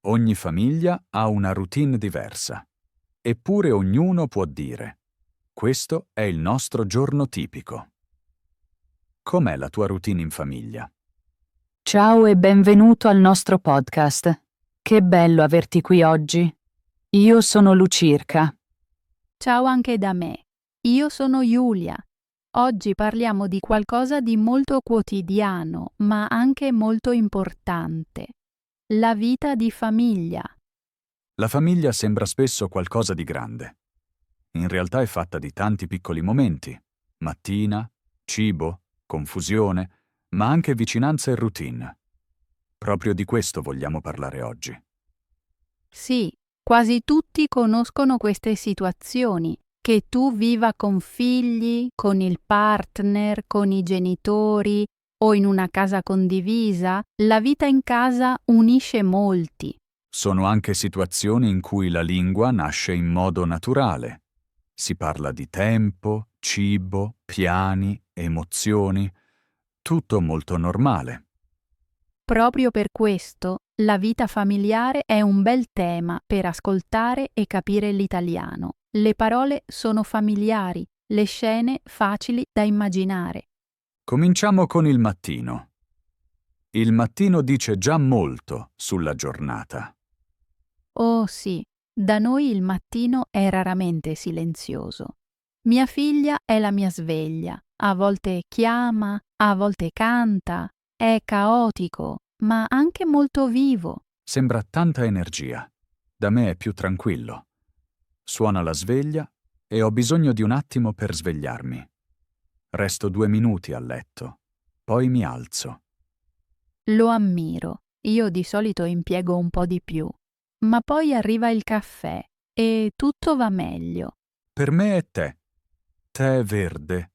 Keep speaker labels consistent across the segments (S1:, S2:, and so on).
S1: Ogni famiglia ha una routine diversa. Eppure ognuno può dire: questo è il nostro giorno tipico. Com'è la tua routine in famiglia?
S2: Ciao e benvenuto al nostro podcast. Che bello averti qui oggi. Io sono Lucirca.
S3: Ciao anche da me. Io sono Giulia. Oggi parliamo di qualcosa di molto quotidiano, ma anche molto importante. La vita di famiglia.
S1: La famiglia sembra spesso qualcosa di grande. In realtà è fatta di tanti piccoli momenti: mattina, cibo, confusione, ma anche vicinanza e routine. Proprio di questo vogliamo parlare oggi.
S3: Sì, quasi tutti conoscono queste situazioni. Che tu viva con figli, con il partner, con i genitori o in una casa condivisa, la vita in casa unisce molti.
S1: Sono anche situazioni in cui la lingua nasce in modo naturale. Si parla di tempo, cibo, piani, emozioni, tutto molto normale.
S3: Proprio per questo, la vita familiare è un bel tema per ascoltare e capire l'italiano. Le parole sono familiari, le scene facili da immaginare.
S1: Cominciamo con il mattino. Il mattino dice già molto sulla giornata.
S3: Oh sì, da noi il mattino è raramente silenzioso. Mia figlia è la mia sveglia, a volte chiama, a volte canta, è caotico, ma anche molto vivo.
S1: Sembra tanta energia. Da me è più tranquillo. Suona la sveglia e ho bisogno di un attimo per svegliarmi. Resto 2 minuti a letto, poi mi alzo.
S3: Lo ammiro, io di solito impiego un po' di più, ma poi arriva il caffè e tutto va meglio.
S1: Per me è tè verde,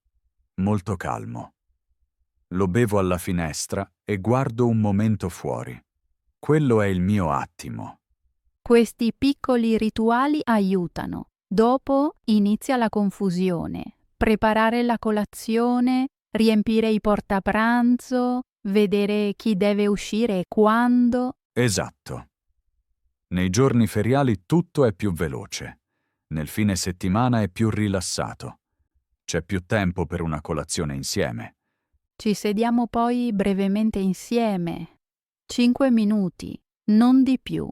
S1: molto calmo. Lo bevo alla finestra e guardo un momento fuori. Quello è il mio attimo.
S3: Questi piccoli rituali aiutano. Dopo inizia la confusione. Preparare la colazione, riempire i portapranzo, vedere chi deve uscire e quando.
S1: Esatto. Nei giorni feriali tutto è più veloce. Nel fine settimana è più rilassato. C'è più tempo per una colazione insieme.
S3: Ci sediamo poi brevemente insieme. 5 minuti, non di più.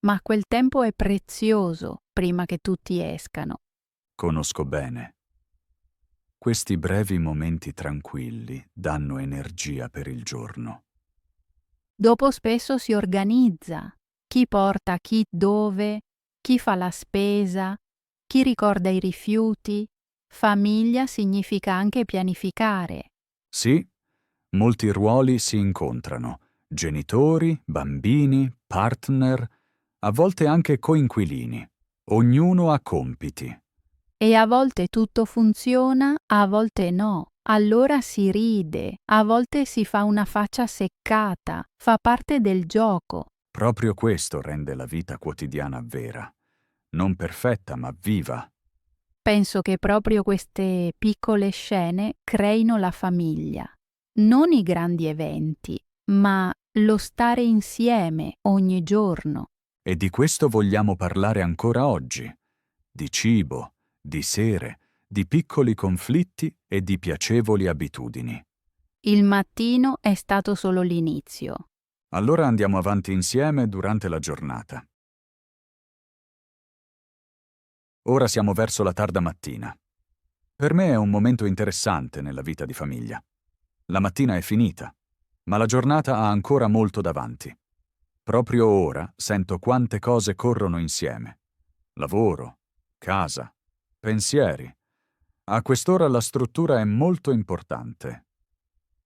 S3: Ma quel tempo è prezioso prima che tutti escano.
S1: Conosco bene. Questi brevi momenti tranquilli danno energia per il giorno.
S3: Dopo spesso si organizza. Chi porta chi dove, chi fa la spesa, chi ricorda i rifiuti. Famiglia significa anche pianificare.
S1: Sì, molti ruoli si incontrano. Genitori, bambini, partner, a volte anche coinquilini. Ognuno ha compiti.
S3: E a volte tutto funziona, a volte no. Allora si ride, a volte si fa una faccia seccata, fa parte del gioco.
S1: Proprio questo rende la vita quotidiana vera. Non perfetta, ma viva.
S3: Penso che proprio queste piccole scene creino la famiglia. Non i grandi eventi, ma lo stare insieme ogni giorno.
S1: E di questo vogliamo parlare ancora oggi. Di cibo, di sere, di piccoli conflitti e di piacevoli abitudini.
S3: Il mattino è stato solo l'inizio.
S1: Allora andiamo avanti insieme durante la giornata. Ora siamo verso la tarda mattina. Per me è un momento interessante nella vita di famiglia. La mattina è finita, ma la giornata ha ancora molto davanti. Proprio ora sento quante cose corrono insieme. Lavoro, casa, pensieri. A quest'ora la struttura è molto importante.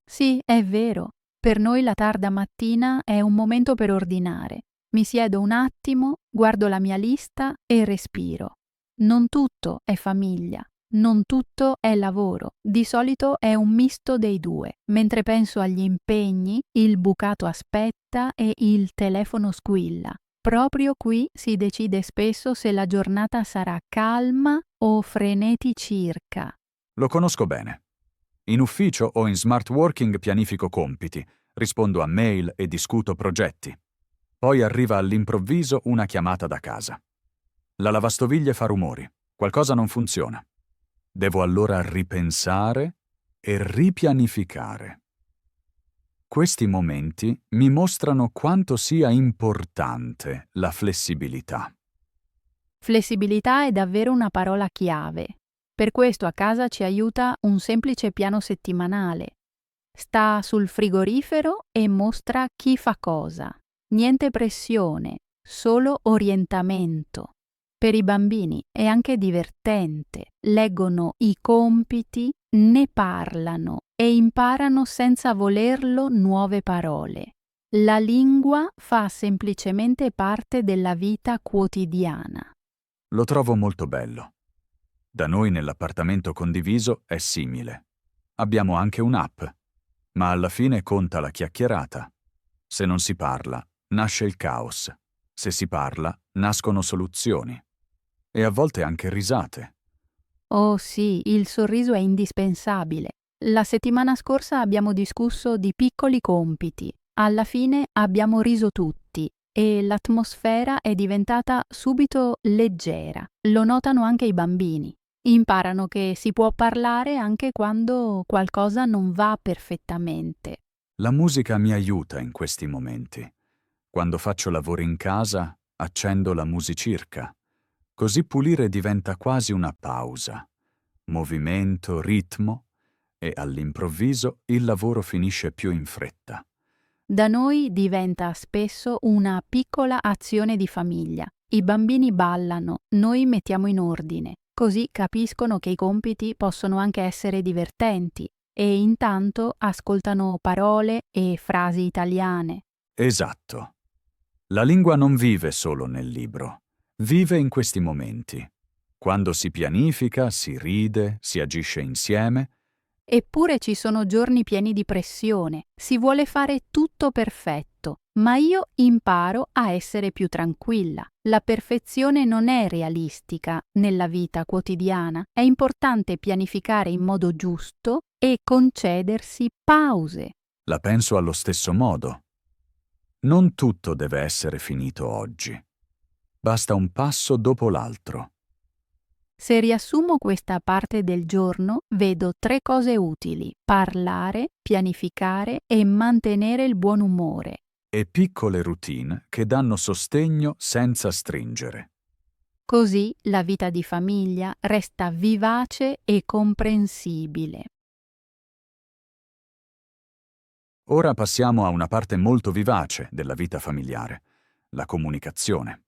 S3: Sì, è vero. Per noi la tarda mattina è un momento per ordinare. Mi siedo un attimo, guardo la mia lista e respiro. Non tutto è famiglia, non tutto è lavoro. Di solito è un misto dei due. Mentre penso agli impegni, il bucato aspetta e il telefono squilla. Proprio qui si decide spesso se la giornata sarà calma o freneticirca.
S1: Lo conosco bene. In ufficio o in smart working pianifico compiti, rispondo a mail e discuto progetti. Poi arriva all'improvviso una chiamata da casa. La lavastoviglie fa rumori, qualcosa non funziona. Devo allora ripensare e ripianificare. Questi momenti mi mostrano quanto sia importante la flessibilità.
S3: Flessibilità è davvero una parola chiave. Per questo a casa ci aiuta un semplice piano settimanale. Sta sul frigorifero e mostra chi fa cosa. Niente pressione, solo orientamento. Per i bambini è anche divertente. Leggono i compiti, ne parlano e imparano senza volerlo nuove parole. La lingua fa semplicemente parte della vita quotidiana.
S1: Lo trovo molto bello. Da noi nell'appartamento condiviso è simile. Abbiamo anche un'app, ma alla fine conta la chiacchierata. Se non si parla, nasce il caos. Se si parla, nascono soluzioni. E a volte anche risate.
S3: Oh sì, il sorriso è indispensabile. La settimana scorsa abbiamo discusso di piccoli compiti. Alla fine abbiamo riso tutti e l'atmosfera è diventata subito leggera. Lo notano anche i bambini. Imparano che si può parlare anche quando qualcosa non va perfettamente.
S1: La musica mi aiuta in questi momenti. Quando faccio lavori in casa, accendo la musicirca. Così pulire diventa quasi una pausa. Movimento, ritmo, e all'improvviso il lavoro finisce più in fretta.
S3: Da noi diventa spesso una piccola azione di famiglia. I bambini ballano, noi mettiamo in ordine. Così capiscono che i compiti possono anche essere divertenti e intanto ascoltano parole e frasi italiane.
S1: Esatto. La lingua non vive solo nel libro, vive in questi momenti. Quando si pianifica, si ride, si agisce insieme.
S3: Eppure ci sono giorni pieni di pressione, si vuole fare tutto perfetto, ma io imparo a essere più tranquilla. La perfezione non è realistica nella vita quotidiana, è importante pianificare in modo giusto e concedersi pause.
S1: La penso allo stesso modo. Non tutto deve essere finito oggi. Basta un passo dopo l'altro.
S3: Se riassumo questa parte del giorno, vedo 3 cose utili: parlare, pianificare e mantenere il buon umore.
S1: E piccole routine che danno sostegno senza stringere.
S3: Così la vita di famiglia resta vivace e comprensibile.
S1: Ora passiamo a una parte molto vivace della vita familiare, la comunicazione.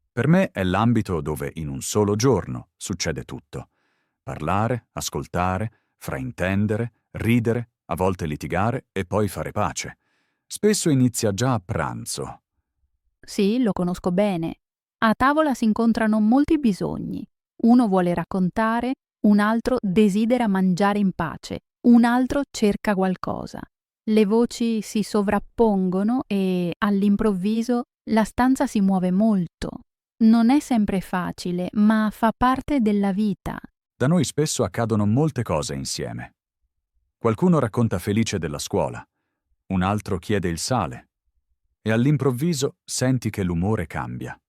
S1: Per me è l'ambito dove in un solo giorno succede tutto. Parlare, ascoltare, fraintendere, ridere, a volte litigare e poi fare pace. Spesso inizia già a pranzo.
S3: Sì, lo conosco bene. A tavola si incontrano molti bisogni. Uno vuole raccontare, un altro desidera mangiare in pace, un altro cerca qualcosa. Le voci si sovrappongono e all'improvviso la stanza si muove molto. Non è sempre facile, ma fa parte della vita.
S1: Da noi spesso accadono molte cose insieme. Qualcuno racconta felice della scuola, un altro chiede il sale, e all'improvviso senti che l'umore cambia.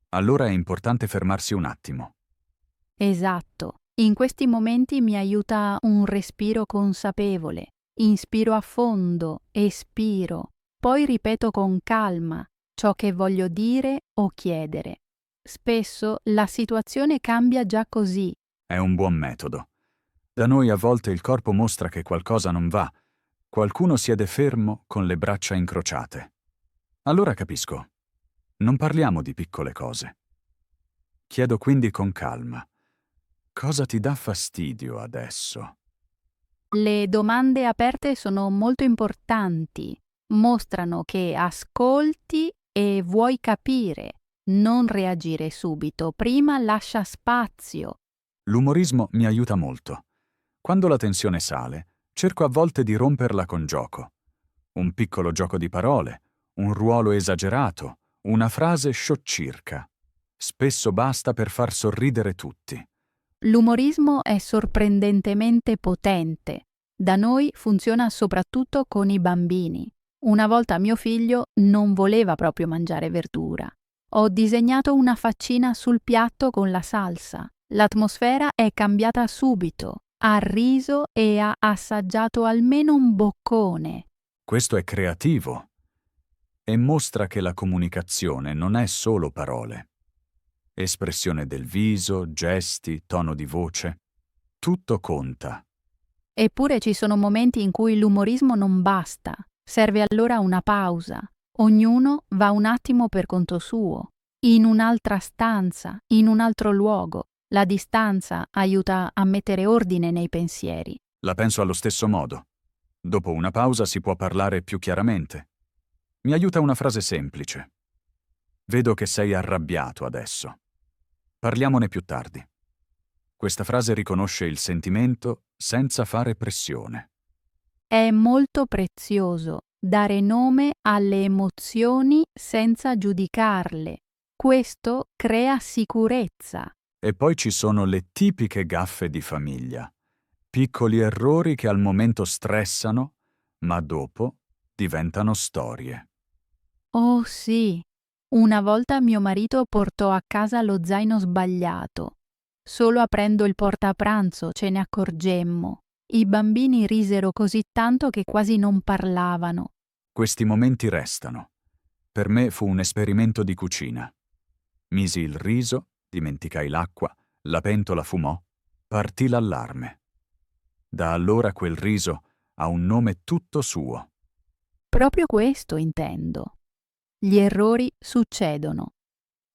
S1: Allora è importante fermarsi un attimo.
S3: Esatto. In questi momenti mi aiuta un respiro consapevole. Inspiro a fondo, espiro, poi ripeto con calma ciò che voglio dire o chiedere. Spesso la situazione cambia già così.
S1: È un buon metodo. Da noi a volte il corpo mostra che qualcosa non va. Qualcuno siede fermo con le braccia incrociate. Allora capisco. Non parliamo di piccole cose. Chiedo quindi con calma. Cosa ti dà fastidio adesso?
S3: Le domande aperte sono molto importanti. Mostrano che ascolti e vuoi capire. Non reagire subito. Prima lascia spazio.
S1: L'umorismo mi aiuta molto. Quando la tensione sale, cerco a volte di romperla con gioco. Un piccolo gioco di parole, un ruolo esagerato, una frase sciocchirca. Spesso basta per far sorridere tutti.
S3: L'umorismo è sorprendentemente potente. Da noi funziona soprattutto con i bambini. Una volta mio figlio non voleva proprio mangiare verdura. Ho disegnato una faccina sul piatto con la salsa. L'atmosfera è cambiata subito. Ha riso e ha assaggiato almeno un boccone.
S1: Questo è creativo e mostra che la comunicazione non è solo parole. Espressione del viso, gesti, tono di voce. Tutto conta.
S3: Eppure ci sono momenti in cui l'umorismo non basta. Serve allora una pausa. Ognuno va un attimo per conto suo, in un'altra stanza, in un altro luogo. La distanza aiuta a mettere ordine nei pensieri.
S1: La penso allo stesso modo. Dopo una pausa si può parlare più chiaramente. Mi aiuta una frase semplice. Vedo che sei arrabbiato adesso. Parliamone più tardi. Questa frase riconosce il sentimento senza fare pressione.
S3: È molto prezioso dare nome alle emozioni senza giudicarle. Questo crea sicurezza.
S1: E poi ci sono le tipiche gaffe di famiglia. Piccoli errori che al momento stressano, ma dopo diventano storie.
S3: Oh sì, una volta mio marito portò a casa lo zaino sbagliato. Solo aprendo il portapranzo ce ne accorgemmo. I bambini risero così tanto che quasi non parlavano.
S1: Questi momenti restano. Per me fu un esperimento di cucina. Misi il riso, dimenticai l'acqua, la pentola fumò, partì l'allarme. Da allora quel riso ha un nome tutto suo.
S3: Proprio questo intendo. Gli errori succedono.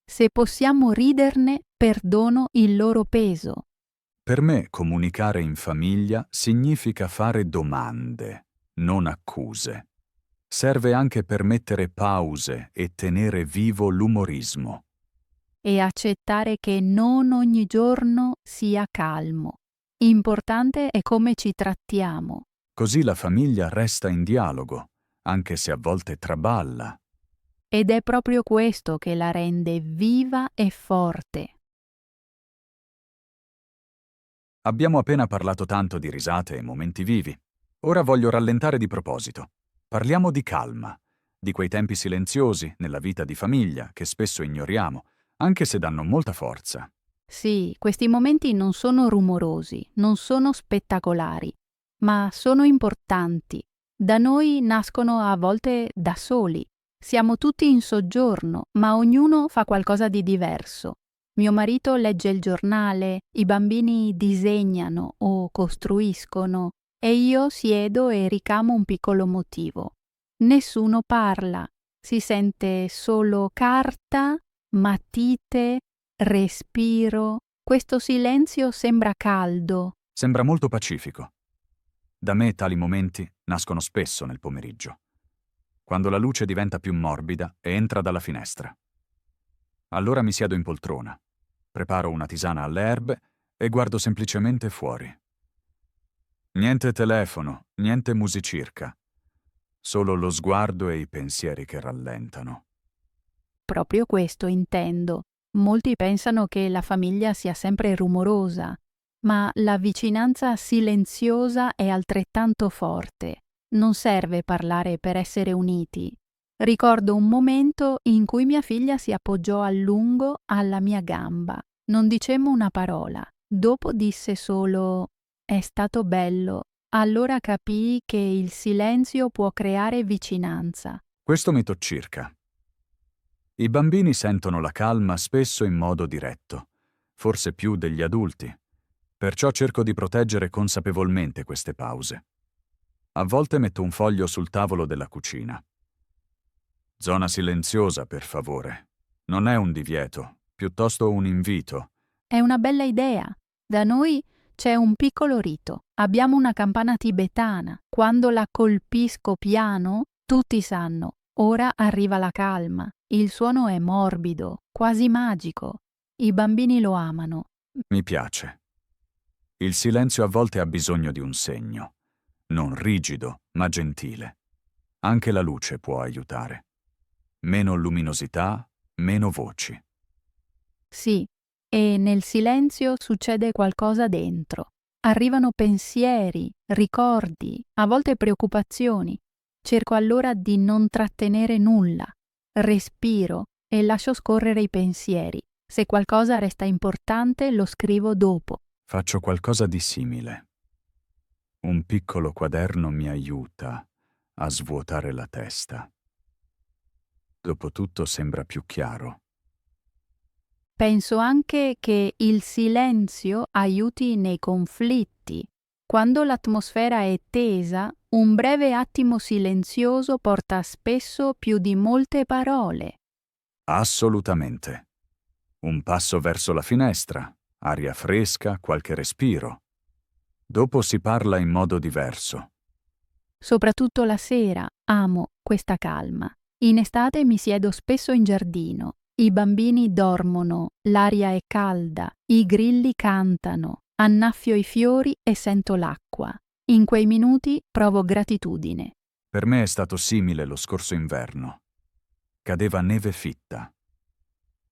S3: Se possiamo riderne, perdono il loro peso.
S1: Per me comunicare in famiglia significa fare domande, non accuse. Serve anche per mettere pause e tenere vivo l'umorismo.
S3: E accettare che non ogni giorno sia calmo. Importante è come ci trattiamo.
S1: Così la famiglia resta in dialogo, anche se a volte traballa.
S3: Ed è proprio questo che la rende viva e forte.
S1: Abbiamo appena parlato tanto di risate e momenti vivi. Ora voglio rallentare di proposito. Parliamo di calma, di quei tempi silenziosi nella vita di famiglia che spesso ignoriamo, anche se danno molta forza.
S3: Sì, questi momenti non sono rumorosi, non sono spettacolari, ma sono importanti. Da noi nascono a volte da soli. Siamo tutti in soggiorno, ma ognuno fa qualcosa di diverso. Mio marito legge il giornale, i bambini disegnano o costruiscono e io siedo e ricamo un piccolo motivo. Nessuno parla, si sente solo carta, matite, respiro. Questo silenzio sembra caldo.
S1: Sembra molto pacifico. Da me tali momenti nascono spesso nel pomeriggio, quando la luce diventa più morbida e entra dalla finestra. Allora mi siedo in poltrona, preparo una tisana alle erbe e guardo semplicemente fuori. Niente telefono, niente musicirca, solo lo sguardo e i pensieri che rallentano.
S3: Proprio questo intendo. Molti pensano che la famiglia sia sempre rumorosa, ma la vicinanza silenziosa è altrettanto forte. Non serve parlare per essere uniti. Ricordo un momento in cui mia figlia si appoggiò a lungo alla mia gamba. Non dicemmo una parola. Dopo disse solo: «È stato bello». Allora capii che il silenzio può creare vicinanza.
S1: Questo mi toccirca. I bambini sentono la calma spesso in modo diretto, forse più degli adulti. Perciò cerco di proteggere consapevolmente queste pause. A volte metto un foglio sul tavolo della cucina. Zona silenziosa, per favore. Non è un divieto, piuttosto un invito.
S3: È una bella idea. Da noi c'è un piccolo rito. Abbiamo una campana tibetana. Quando la colpisco piano, tutti sanno: ora arriva la calma. Il suono è morbido, quasi magico. I bambini lo amano.
S1: Mi piace. Il silenzio a volte ha bisogno di un segno. Non rigido, ma gentile. Anche la luce può aiutare. Meno luminosità, meno voci.
S3: Sì, e nel silenzio succede qualcosa dentro. Arrivano pensieri, ricordi, a volte preoccupazioni. Cerco allora di non trattenere nulla. Respiro e lascio scorrere i pensieri. Se qualcosa resta importante, lo scrivo dopo.
S1: Faccio qualcosa di simile. Un piccolo quaderno mi aiuta a svuotare la testa. Dopotutto sembra più chiaro.
S3: Penso anche che il silenzio aiuti nei conflitti. Quando l'atmosfera è tesa, un breve attimo silenzioso porta spesso più di molte parole.
S1: Assolutamente. Un passo verso la finestra, aria fresca, qualche respiro. Dopo si parla in modo diverso.
S3: Soprattutto la sera amo questa calma. In estate mi siedo spesso in giardino. I bambini dormono, l'aria è calda, i grilli cantano, annaffio i fiori e sento l'acqua. In quei minuti provo gratitudine.
S1: Per me è stato simile lo scorso inverno. Cadeva neve fitta.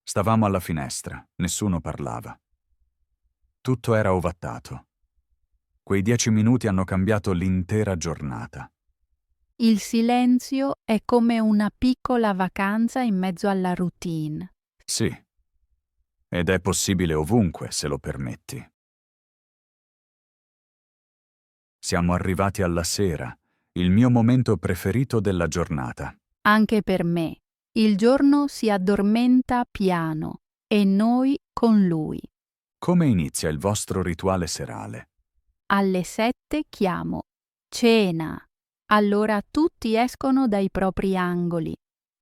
S1: Stavamo alla finestra, nessuno parlava. Tutto era ovattato. Quei 10 minuti hanno cambiato l'intera giornata.
S3: Il silenzio è come una piccola vacanza in mezzo alla routine.
S1: Sì. Ed è possibile ovunque, se lo permetti. Siamo arrivati alla sera, il mio momento preferito della giornata.
S3: Anche per me. Il giorno si addormenta piano e noi con lui.
S1: Come inizia il vostro rituale serale?
S3: Alle 7 chiamo. Cena. Allora tutti escono dai propri angoli.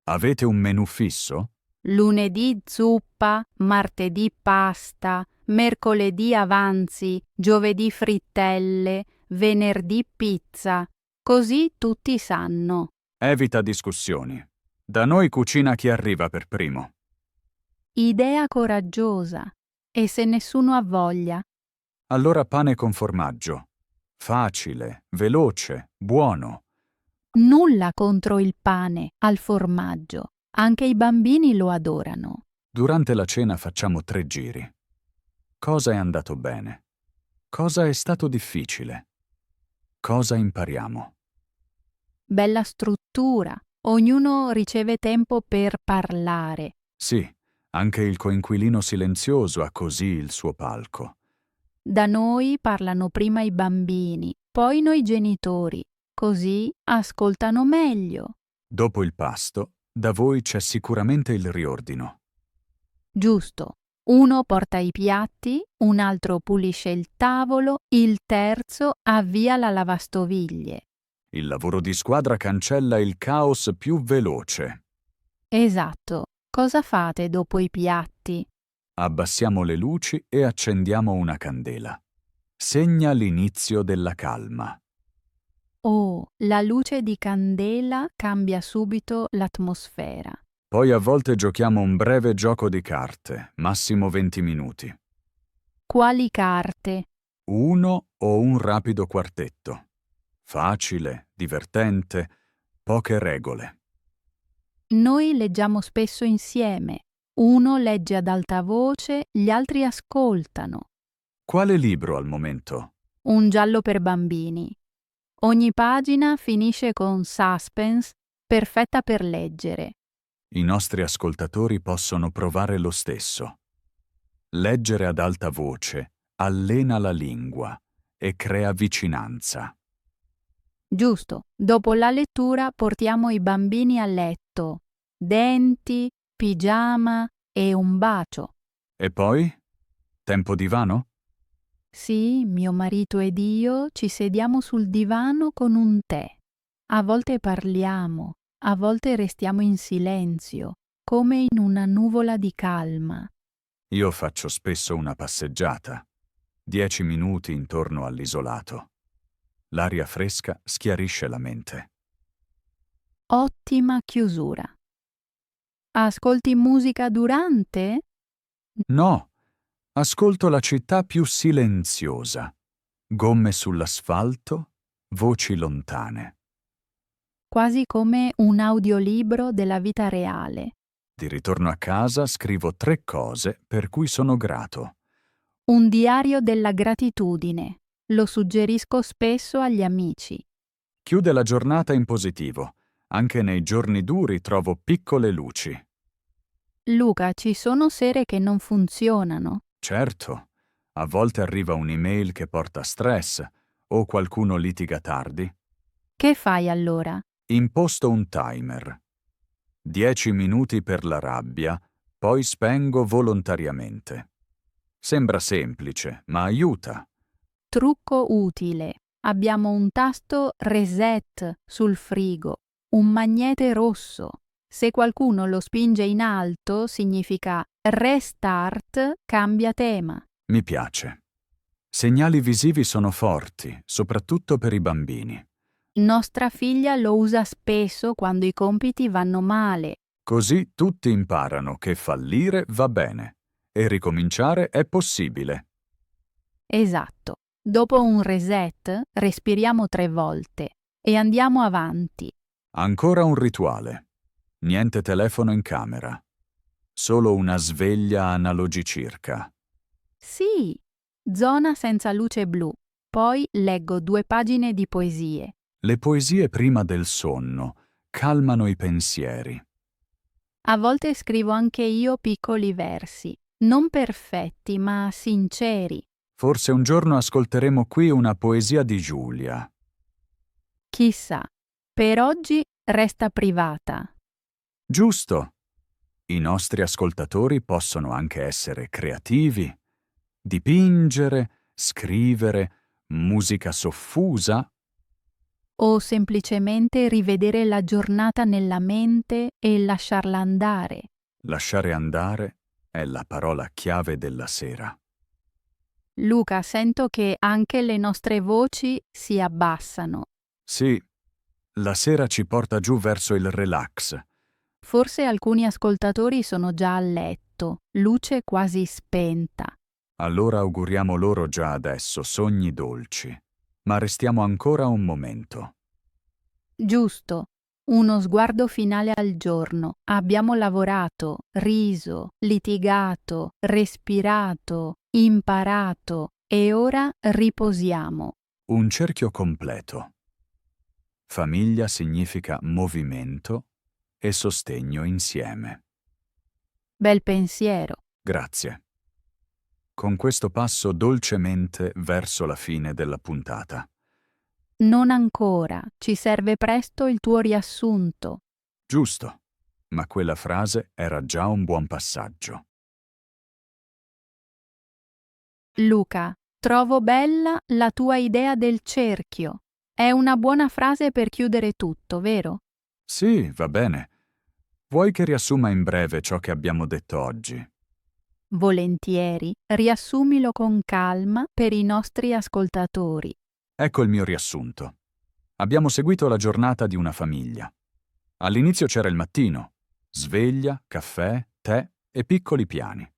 S1: Avete un menù fisso?
S3: Lunedì zuppa, martedì pasta, mercoledì avanzi, giovedì frittelle, venerdì pizza. Così tutti sanno.
S1: Evita discussioni. Da noi cucina chi arriva per primo.
S3: Idea coraggiosa. E se nessuno ha voglia?
S1: Allora pane con formaggio. Facile, veloce, buono.
S3: Nulla contro il pane, al formaggio. Anche i bambini lo adorano.
S1: Durante la cena facciamo 3 giri. Cosa è andato bene? Cosa è stato difficile? Cosa impariamo?
S3: Bella struttura. Ognuno riceve tempo per parlare.
S1: Sì, anche il coinquilino silenzioso ha così il suo palco.
S3: Da noi parlano prima i bambini, poi noi genitori. Così ascoltano meglio.
S1: Dopo il pasto, da voi c'è sicuramente il riordino.
S3: Giusto. Uno porta i piatti, un altro pulisce il tavolo, il terzo avvia la lavastoviglie.
S1: Il lavoro di squadra cancella il caos più veloce.
S3: Esatto. Cosa fate dopo i piatti?
S1: Abbassiamo le luci e accendiamo una candela. Segna l'inizio della calma.
S3: Oh, la luce di candela cambia subito l'atmosfera.
S1: Poi a volte giochiamo un breve gioco di carte, massimo 20 minuti.
S3: Quali carte?
S1: Uno o un rapido quartetto. Facile, divertente, poche regole.
S3: Noi leggiamo spesso insieme. Uno legge ad alta voce, gli altri ascoltano.
S1: Quale libro al momento?
S3: Un giallo per bambini. Ogni pagina finisce con suspense, perfetta per leggere.
S1: I nostri ascoltatori possono provare lo stesso. Leggere ad alta voce allena la lingua e crea vicinanza.
S3: Giusto, dopo la lettura portiamo i bambini a letto. Denti, pigiama e un bacio.
S1: E poi? Tempo divano?
S3: Sì, mio marito ed io ci sediamo sul divano con un tè. A volte parliamo, a volte restiamo in silenzio, come in una nuvola di calma.
S1: Io faccio spesso una passeggiata. 10 minuti intorno all'isolato. L'aria fresca schiarisce la mente.
S3: Ottima chiusura. Ascolti musica durante?
S1: No, ascolto la città più silenziosa. Gomme sull'asfalto, voci lontane.
S3: Quasi come un audiolibro della vita reale.
S1: Di ritorno a casa scrivo 3 cose per cui sono grato.
S3: Un diario della gratitudine. Lo suggerisco spesso agli amici.
S1: Chiude la giornata in positivo. Anche nei giorni duri trovo piccole luci.
S3: Luca, ci sono sere che non funzionano.
S1: Certo, a volte arriva un'email che porta stress o qualcuno litiga tardi.
S3: Che fai allora?
S1: Imposto un timer. 10 minuti per la rabbia, poi spengo volontariamente. Sembra semplice, ma aiuta.
S3: Trucco utile. Abbiamo un tasto reset sul frigo, un magnete rosso. Se qualcuno lo spinge in alto, significa restart, cambia tema.
S1: Mi piace. Segnali visivi sono forti, soprattutto per i bambini.
S3: Nostra figlia lo usa spesso quando i compiti vanno male.
S1: Così tutti imparano che fallire va bene e ricominciare è possibile.
S3: Esatto. Dopo un reset, respiriamo 3 volte e andiamo avanti.
S1: Ancora un rituale. Niente telefono in camera. Solo una sveglia analogicirca.
S3: Sì, zona senza luce blu. Poi leggo 2 pagine di poesie.
S1: Le poesie prima del sonno calmano i pensieri.
S3: A volte scrivo anche io piccoli versi, non perfetti ma sinceri.
S1: Forse un giorno ascolteremo qui una poesia di Giulia.
S3: Chissà, per oggi resta privata.
S1: Giusto. I nostri ascoltatori possono anche essere creativi, dipingere, scrivere, musica soffusa.
S3: O semplicemente rivedere la giornata nella mente e lasciarla andare.
S1: Lasciare andare è la parola chiave della sera.
S3: Luca, sento che anche le nostre voci si abbassano.
S1: Sì, la sera ci porta giù verso il relax.
S3: Forse alcuni ascoltatori sono già a letto, luce quasi spenta.
S1: Allora auguriamo loro già adesso sogni dolci. Ma restiamo ancora un momento.
S3: Giusto, uno sguardo finale al giorno. Abbiamo lavorato, riso, litigato, respirato, imparato e ora riposiamo.
S1: Un cerchio completo. Famiglia significa movimento e sostegno insieme.
S3: Bel pensiero.
S1: Grazie. Con questo passo dolcemente verso la fine della puntata.
S3: Non ancora, ci serve presto il tuo riassunto.
S1: Giusto, ma quella frase era già un buon passaggio.
S3: Luca, trovo bella la tua idea del cerchio. È una buona frase per chiudere tutto, vero?
S1: Sì, va bene. Vuoi che riassuma in breve ciò che abbiamo detto oggi?
S3: Volentieri, riassumilo con calma per i nostri ascoltatori.
S1: Ecco il mio riassunto. Abbiamo seguito la giornata di una famiglia. All'inizio c'era il mattino, sveglia, caffè, tè e piccoli piani.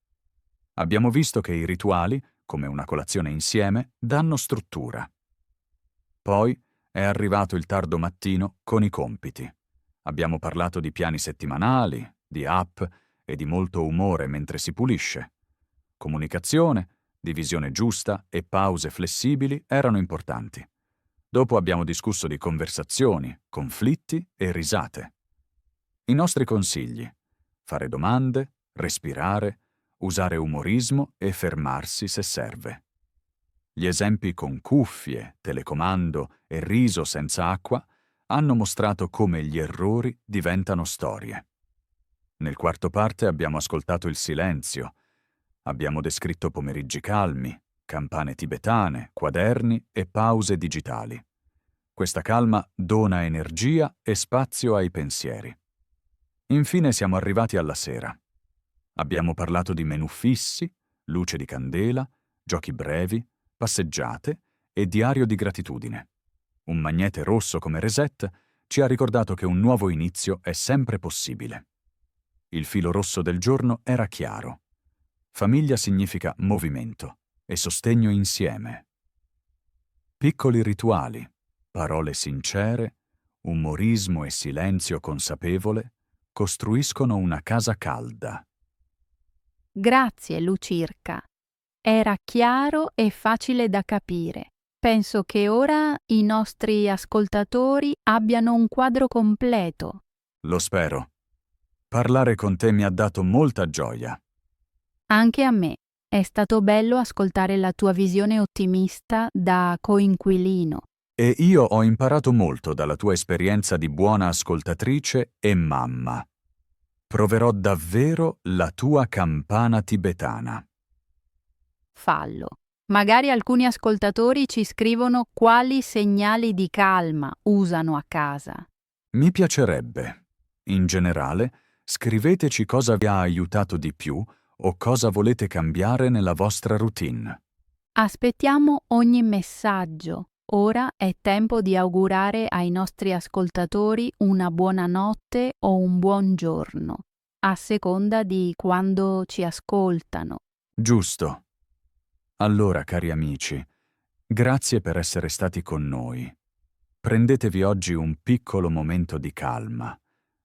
S1: Abbiamo visto che i rituali, come una colazione insieme, danno struttura. Poi è arrivato il tardo mattino con i compiti. Abbiamo parlato di piani settimanali, di app e di molto umore mentre si pulisce. Comunicazione, divisione giusta e pause flessibili erano importanti. Dopo abbiamo discusso di conversazioni, conflitti e risate. I nostri consigli: fare domande, respirare, usare umorismo e fermarsi se serve. Gli esempi con cuffie, telecomando e riso senza acqua hanno mostrato come gli errori diventano storie. Nel quarto parte abbiamo ascoltato il silenzio. Abbiamo descritto pomeriggi calmi, campane tibetane, quaderni e pause digitali. Questa calma dona energia e spazio ai pensieri. Infine siamo arrivati alla sera. Abbiamo parlato di menù fissi, luce di candela, giochi brevi, passeggiate e diario di gratitudine. Un magnete rosso come reset ci ha ricordato che un nuovo inizio è sempre possibile. Il filo rosso del giorno era chiaro. Famiglia significa movimento e sostegno insieme. Piccoli rituali, parole sincere, umorismo e silenzio consapevole costruiscono una casa calda.
S3: Grazie, Lucirca. Era chiaro e facile da capire. Penso che ora i nostri ascoltatori abbiano un quadro completo.
S1: Lo spero. Parlare con te mi ha dato molta gioia.
S3: Anche a me è stato bello ascoltare la tua visione ottimista da coinquilino.
S1: E io ho imparato molto dalla tua esperienza di buona ascoltatrice e mamma. Proverò davvero la tua campana tibetana.
S3: Fallo. Magari alcuni ascoltatori ci scrivono quali segnali di calma usano a casa.
S1: Mi piacerebbe. In generale, scriveteci cosa vi ha aiutato di più o cosa volete cambiare nella vostra routine.
S3: Aspettiamo ogni messaggio. Ora è tempo di augurare ai nostri ascoltatori una buona notte o un buon giorno, a seconda di quando ci ascoltano.
S1: Giusto. Allora, cari amici, grazie per essere stati con noi. Prendetevi oggi un piccolo momento di calma,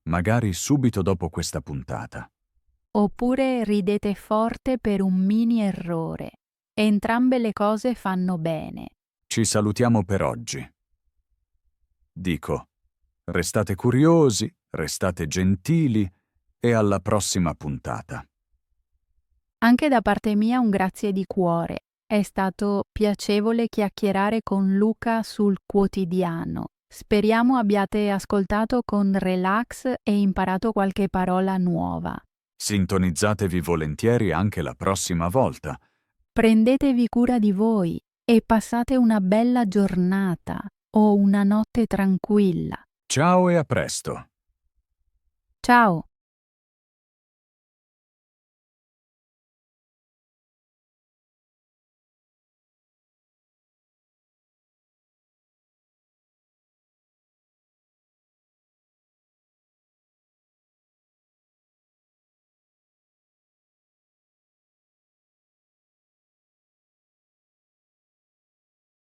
S1: magari subito dopo questa puntata.
S3: Oppure ridete forte per un mini errore. Entrambe le cose fanno bene.
S1: Ci salutiamo per oggi. Dico, restate curiosi, restate gentili e alla prossima puntata.
S3: Anche da parte mia un grazie di cuore. È stato piacevole chiacchierare con Luca sul quotidiano. Speriamo abbiate ascoltato con relax e imparato qualche parola nuova.
S1: Sintonizzatevi volentieri anche la prossima volta.
S3: Prendetevi cura di voi e passate una bella giornata o una notte tranquilla.
S1: Ciao e a presto.
S3: Ciao!